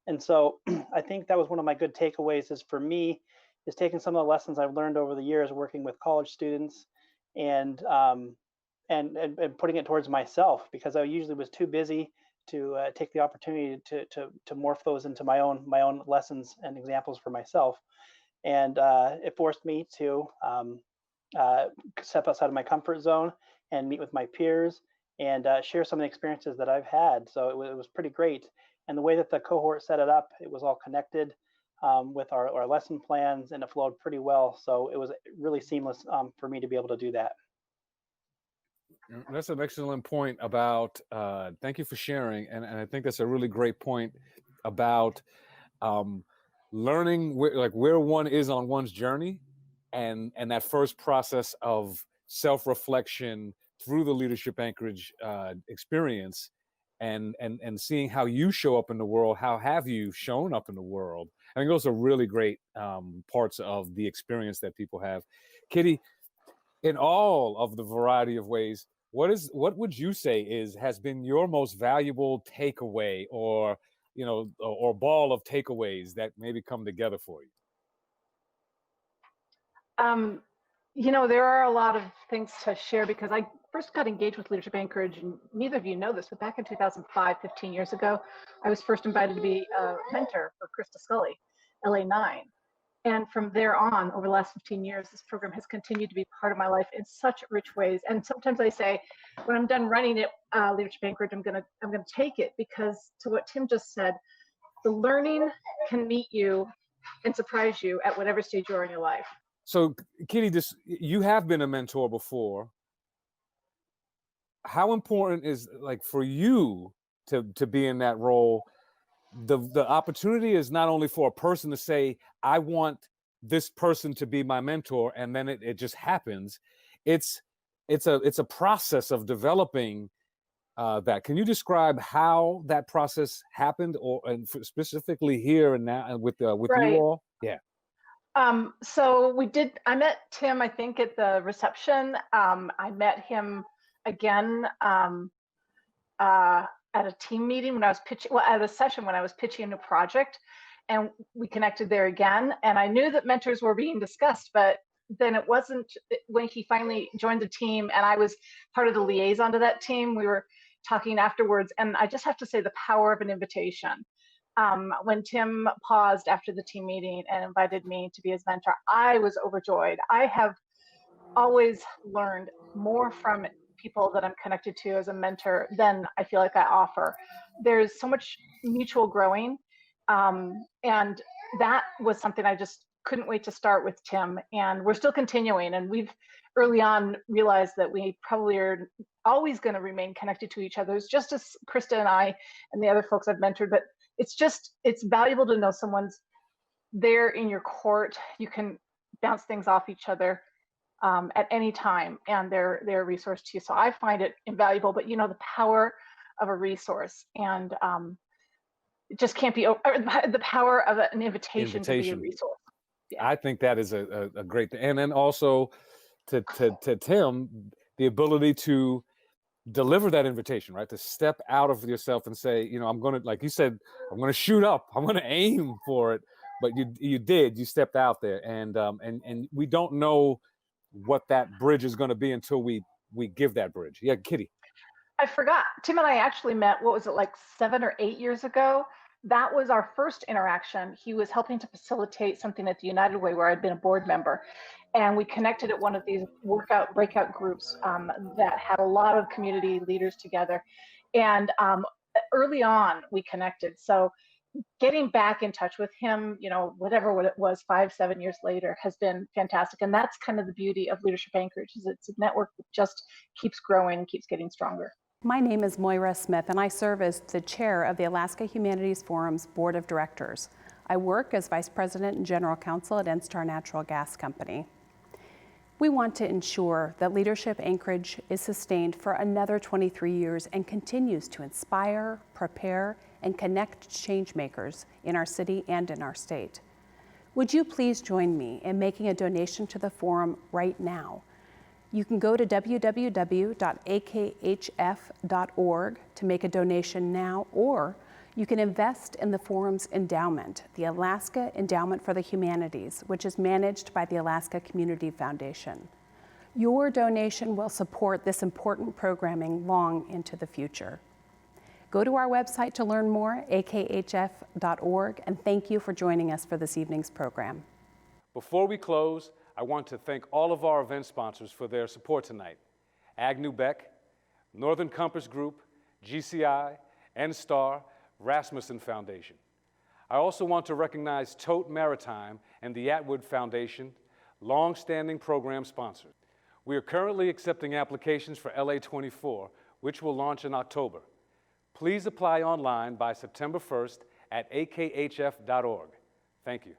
And so I think that was one of my good takeaways is for me is taking some of the lessons I've learned over the years working with college students and putting it towards myself, because I usually was too busy to take the opportunity to morph those into my own lessons and examples for myself. And it forced me to step outside of my comfort zone and meet with my peers and share some of the experiences that I've had. So it was pretty great. And the way that the cohort set it up, it was all connected with our lesson plans, and it flowed pretty well. So it was really seamless for me to be able to do that. That's an excellent point about, thank you for sharing. And I think that's a really great point about learning where one is on one's journey, and that first process of self-reflection through the Leadership Anchorage experience, and seeing how you show up in the world. How have you shown up in the world? I think those are really great parts of the experience that people have. Kitty, in all of the variety of ways, what would you say has been your most valuable takeaway, or or ball of takeaways that maybe come together for you? There are a lot of things to share because I first got engaged with Leadership Anchorage, and neither of you know this, but back in 2005, 15 years ago, I was first invited to be a mentor for Krista Scully, LA9. And from there on, over the last 15 years, this program has continued to be part of my life in such rich ways. And sometimes I say, when I'm done running it, Leadership Anchorage, I'm gonna take it, because to what Tim just said, the learning can meet you and surprise you at whatever stage you are in your life. So, Kitty, you have been a mentor before. How important is, like, for you to be in that role? The opportunity is not only for a person to say, I want this person to be my mentor, and then it just happens. It's a process of developing that. Can you describe how that process happened, and specifically here and now with Right. you all? Yeah. So I met Tim, I think, at the reception. I met him again at a team meeting when I was pitching, at a session when I was pitching a new project, and we connected there again. And I knew that mentors were being discussed, but then it wasn't when he finally joined the team and I was part of the liaison to that team. We were talking afterwards, and I just have to say the power of an invitation. When Tim paused after the team meeting and invited me to be his mentor, I was overjoyed. I have always learned more from people that I'm connected to as a mentor than I feel like I offer. There's so much mutual growing. And that was something I just couldn't wait to start with Tim. And we're still continuing. And we've early on realized that we probably are always going to remain connected to each other. It's just as Krista and I and the other folks I've mentored, but it's valuable to know someone's there in your court. You can bounce things off each other at any time, and they're a resource to you. So I find it invaluable, but the power of a resource, and it just can't be the power of an invitation to be a resource. Yeah. I think that is a great thing. And then also to Tim, the ability to deliver that invitation, right? To step out of yourself and say, I'm going to, like you said, I'm going to shoot up, I'm going to aim for it. But you stepped out there, and we don't know what that bridge is going to be until we give that bridge. Yeah, Kitty. I forgot. Tim and I actually met, what was it, like 7 or 8 years ago? That was our first interaction. He was helping to facilitate something at the United Way where I'd been a board member. And we connected at one of these breakout groups that had a lot of community leaders together. And early on, we connected. So getting back in touch with him, whatever it was, 5-7 years later, has been fantastic. And that's kind of the beauty of Leadership Anchorage, is it's a network that just keeps growing, keeps getting stronger. My name is Moira Smith, and I serve as the chair of the Alaska Humanities Forum's Board of Directors. I work as Vice President and General Counsel at NSTAR Natural Gas Company. We want to ensure that Leadership Anchorage is sustained for another 23 years and continues to inspire, prepare, and connect change makers in our city and in our state. Would you please join me in making a donation to the forum right now? You can go to www.akhf.org to make a donation now, or you can invest in the forum's endowment, the Alaska Endowment for the Humanities, which is managed by the Alaska Community Foundation. Your donation will support this important programming long into the future. Go to our website to learn more, akhf.org, and thank you for joining us for this evening's program. Before we close, I want to thank all of our event sponsors for their support tonight: Agnew Beck, Northern Compass Group, GCI, NSTAR, Rasmussen Foundation. I also want to recognize Tote Maritime and the Atwood Foundation, long-standing program sponsors. We are currently accepting applications for LA24, which will launch in October. Please apply online by September 1st at akhf.org. Thank you.